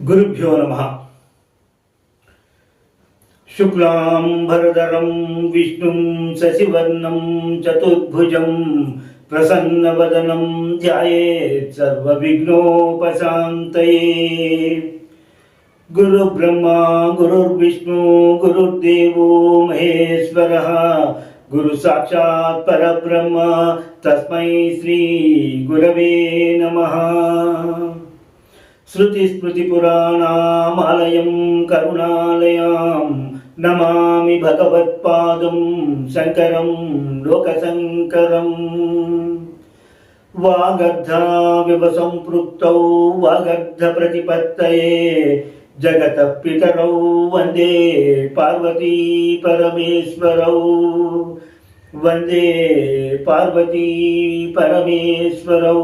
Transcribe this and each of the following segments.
गुरुभ्यो नमः। शुक्लां भरधरं विष्णुं शशिवर्णं चतुर्भुजं प्रसन्नवदनं ध्यायेत् सर्वविघ्नोपशान्तये। गुरुब्रह्मा गुरुर्विष्णु गुरुर्देवो महेश्वरः गुरुसाक्षात् परब्रह्म तस्मै श्री गुरवे नमः। श्रुतिस्मृतिपुराणामालयं करुणालयां नमामि भगवत्पादं शङ्करं लोकशङ्करम्। वागर्धाविव सम्पृक्तौ वागर्धप्रतिपत्तये जगतः पितरौ वन्दे पार्वती परमेश्वरौ। वन्दे पार्वती परमेश्वरौ।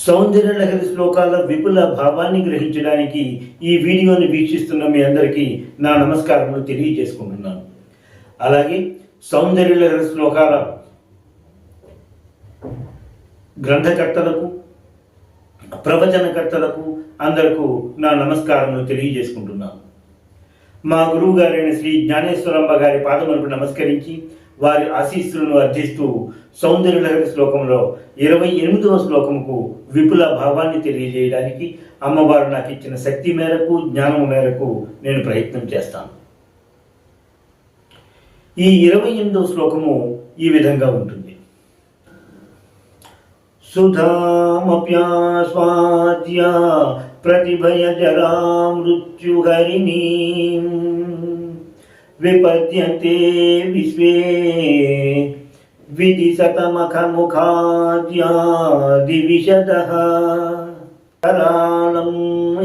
సౌందర్య లహరి శ్లోకాల విపుల భావాన్ని గ్రహించడానికి ఈ వీడియోని వీక్షిస్తున్న మీ అందరికీ నా నమస్కారములు తెలియజేసుకుంటున్నాను. అలాగే సౌందర్య లహరి శ్లోకాల గ్రంథకర్తలకు ప్రవచనకర్తలకు అందరికీ నా నమస్కారములు తెలియజేసుకుంటున్నాను. మా గురువు గారైన శ్రీ జ్ఞానేశ్వరమ్మ గారి పాదములకు నమస్కరించి వారి ఆశీస్సులను అర్థిస్తూ సౌందర్య లహరి శ్లోకంలో 28వ శ్లోకముకు విపుల భావాన్ని తెలియజేయడానికి అమ్మవారు నాకు ఇచ్చిన శక్తి మేరకు జ్ఞానం మేరకు నేను ప్రయత్నం చేస్తాను. ఈ 28వ శ్లోకము ఈ విధంగా ఉంటుంది. సుధామప్యాస్వాద్య ప్రతిభయ జరా మృత్యుహరిణీ విపద్యంతే విశ్వే విదిశతమఖముఖాద్యాదివిశదః కరాళం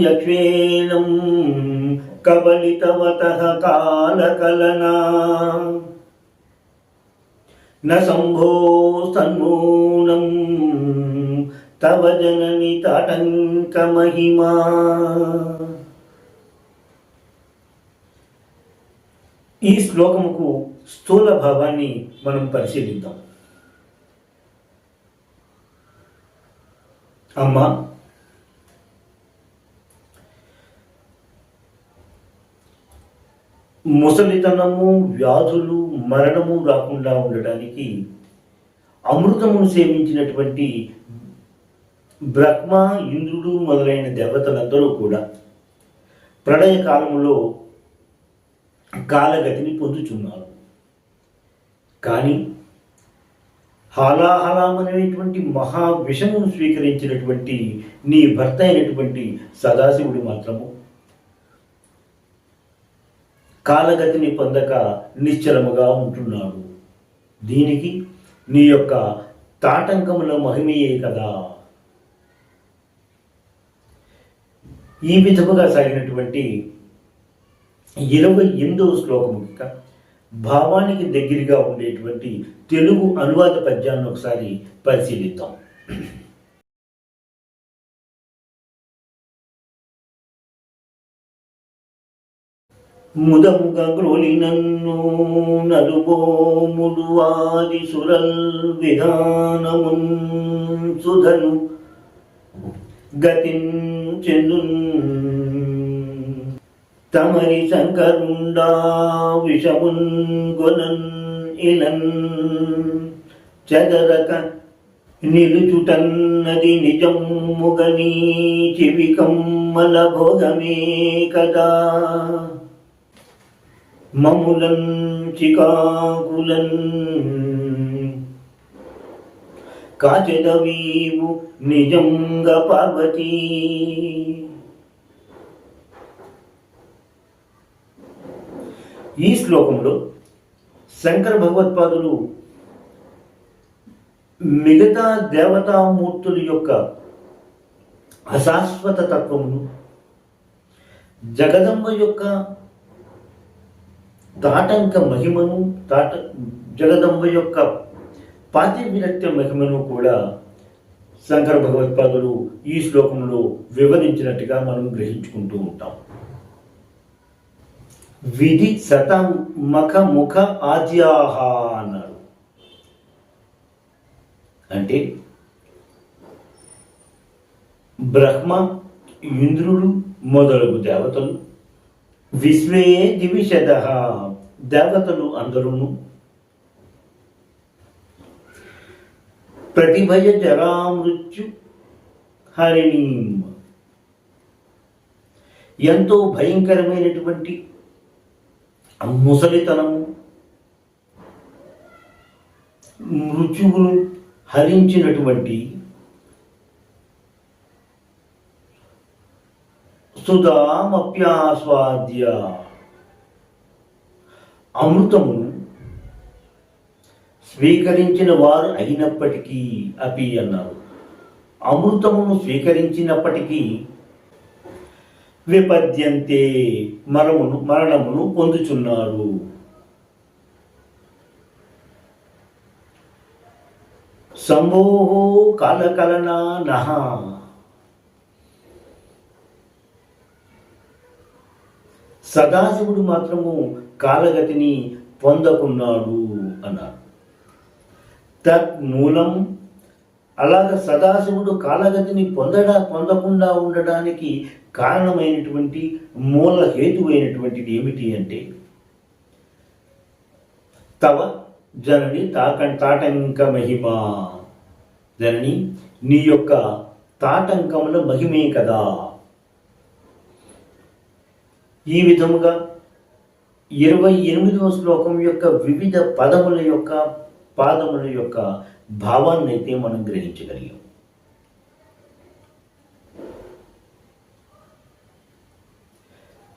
యక్ష్వేనం కబలితవతః కాలకలనా న సంభో సన్మూలం తవ జనని తాటంక మహిమా. ఈ శ్లోకముకు స్థూల భావాన్ని మనం పరిశీలిద్దాం. అమ్మ, ముసలితనము, వ్యాధులు, మరణము రాకుండా ఉండడానికి అమృతమును సేవించినటువంటి బ్రహ్మ, ఇంద్రుడు మొదలైన దేవతలందరూ కూడా ప్రళయ కాలములో కాలగతిని పొందుచున్నారు. కానీ హాలాహలం అనేటువంటి మహావిషమును స్వీకరించినటువంటి నీ భర్త అయినటువంటి సదాశివుడు మాత్రము కాలగతిని పొందక నిశ్చలముగా ఉంటున్నాడు. దీనికి నీ యొక్క తాటంకముల మహిమయే కదా. ఈ విధముగా సాగినటువంటి 28వ శ్లోకము భావానికి దగ్గరగా ఉండేటువంటి తెలుగు అనువాద పద్యాన్ని ఒకసారి పరిశీలిద్దాం. ముదముగా గ్రోలి నన్ను నలుబోముడు ఆది సురల్ విధానమున్ సుధను గతించెను తమరి శంకరుండా విషమున్ గొనన్ ఇలన్ చదరక నిలుచుటన్నది నిజముగని చివికమ్మల భోగమే కదా. మములన్ చికాకులన్ కాచెదవీవు నిజంగా పార్వతీ. ఈ శ్లోకంలో శంకర భగవత్పాదులు మిగతా దేవతామూర్తుల యొక్క అశాశ్వత తత్వమును, జగదంబ యొక్క తాటంక మహిమను, జగదంబ యొక్క పాతివిరక్త మహిమను కూడా శంకర భగవత్పాదులు ఈ శ్లోకంలో వివరించినట్టుగా మనం గ్రహించుకుంటూ ఉంటాం. విధి శతమఖ ముఖ ఆద్యాహ అన్నారు. అంటే బ్రహ్మ, ఇంద్రుడు మొదలగు దేవతలు, విశ్వే దివిషద దేవతలు అందరూ ప్రతిభయ జరామృత్యు హరిణి ఎంతో భయంకరమైనటువంటి ముసలితనము, మృత్యువును హరించినటువంటి సుధామప్యాస్వాద్య అమృతమును స్వీకరించిన వారు అయినప్పటికీ అపి అన్నారు. అమృతమును స్వీకరించినప్పటికీ విపద్యంతే మరణమును పొందుచున్నారు. సంభోహో కాలకలనా నహ సదాశివుడు మాత్రము కాలగతిని పొందకున్నాడు అన్నారు. తన్మూలం అలాగ సదాశివుడు కాలగతిని పొందకుండా ఉండడానికి కారణమైనటువంటి మూల హేతువైనటువంటిది ఏమిటి అంటే తవ జనని తాటంక మహిమ, జనని నీ యొక్క తాటంకముల మహిమే కదా. ఈ విధముగా 28వ శ్లోకం యొక్క వివిధ పాదముల యొక్క భావాన్ని అయితే మనం గ్రహించగలిగాం.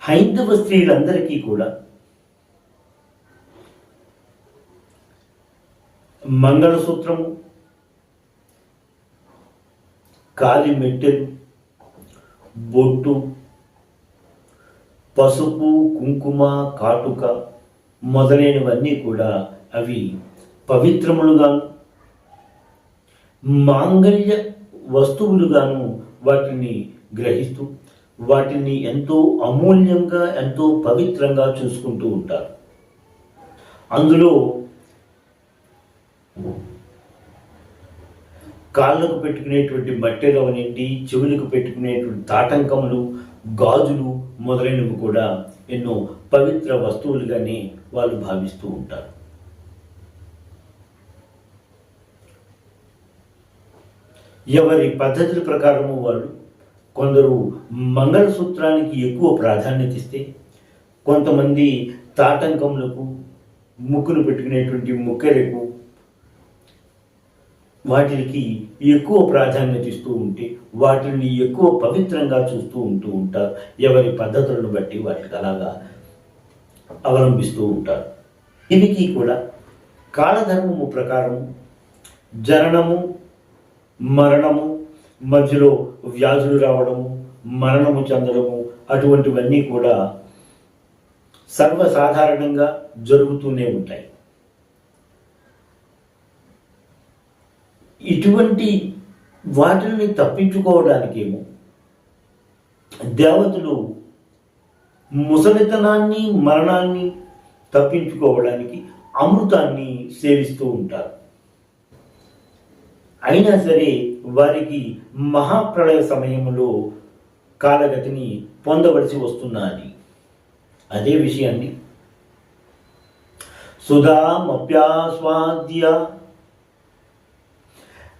హైందవ స్త్రీలందరికీ కూడా మంగళసూత్రము, కాలి మెట్టెలు, బొట్టు, పసుపు, కుంకుమ, కాటుక మొదలైనవన్నీ కూడా అవి పవిత్రములుగాను మాంగళ్య వస్తువులుగాను వాటిని గ్రహిస్తూ వాటిని ఎంతో అమూల్యంగా ఎంతో పవిత్రంగా చూసుకుంటూ ఉంటారు. అందులో కాళ్ళకు పెట్టుకునేటువంటి మట్టెలు అవనేంటి, చెవులకు పెట్టుకునేటువంటి తాటంకములు, గాజులు మొదలైనవి కూడా ఎన్నో పవిత్ర వస్తువులుగానే వాళ్ళు భావిస్తూ ఉంటారు. ఎవరి పద్ధతుల ప్రకారము వాళ్ళు కొందరు మంగళసూత్రానికి ఎక్కువ ప్రాధాన్యత ఇస్తే, కొంతమంది తాటంకములకు, ముక్కును పెట్టుకునేటువంటి ముక్కెరకు వాటికి ఎక్కువ ప్రాధాన్యత ఇస్తూ ఉంటే వాటిని ఎక్కువ పవిత్రంగా చూస్తూ ఉంటారు. ఎవరి పద్ధతులను బట్టి వాటికి అలాగా అవలంబిస్తూ ఉంటారు. దీనికి కూడా కాలధర్మము ప్రకారము జననము, మరణము, మధ్యలో వ్యాధులు రావడము, మరణము చెందడము అటువంటివన్నీ కూడా సర్వసాధారణంగా జరుగుతూనే ఉంటాయి. ఇటువంటి వాటిని తప్పించుకోవడానికేమో దేవతలు ముసలితనాన్ని, మరణాన్ని తప్పించుకోవడానికి అమృతాన్ని సేవిస్తూ ఉంటారు. అయినా సరే వారికి మహాప్రళయ సమయంలో కాలగతిని పొందవలసి వస్తున్నది. అదే విషయాన్ని సుధామప్యాస్వాద్య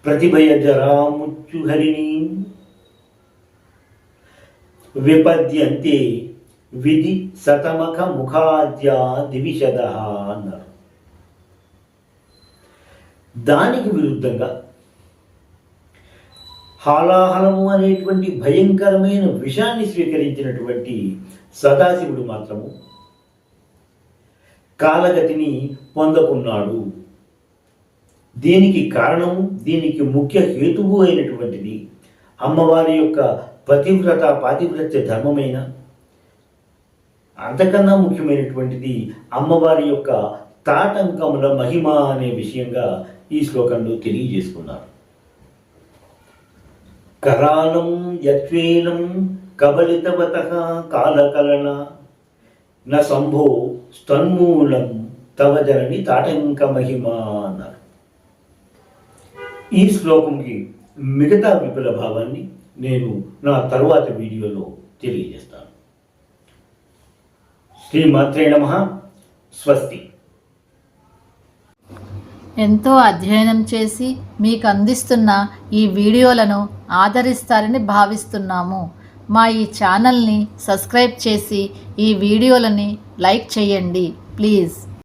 ప్రతిభయ జరాముచ్చుహరిణి విపద్యంతే విధి శతమఖ ముఖాద్య దివిషద అన్నారు. దానికి విరుద్ధంగా హాలాహలము అనేటువంటి భయంకరమైన విషాన్ని స్వీకరించినటువంటి సదాశివుడు మాత్రము కాలగతిని పొందకున్నాడు. దీనికి కారణము, దీనికి ముఖ్య హేతువు అయినటువంటిది అమ్మవారి యొక్క పాతివ్రత్య ధర్మమైన, అంతకన్నా ముఖ్యమైనటువంటిది అమ్మవారి యొక్క తాటంకముల మహిమ అనే విషయంగా ఈ శ్లోకంలో తెలియజేసుకున్నారు. కరాళం యత్వేలం కబలితవత కాలకలన న సంభో స్తన్మూలం తవ జనని తాటంక మహిమ అన్నారు. ఈ శ్లోకంకి మిగతా విపుల భావాన్ని నేను నా తరువాత వీడియోలో తెలియజేస్తాను. శ్రీమాత్రే నమః. స్వస్తి. ఎంతో అధ్యయనం చేసి మీకు అందిస్తున్న ఈ వీడియోలను ఆదరిస్తారని భావిస్తున్నాము. మా ఈ ఛానల్ని సబ్స్క్రైబ్ చేసి ఈ వీడియోలని లైక్ చేయండి ప్లీజ్.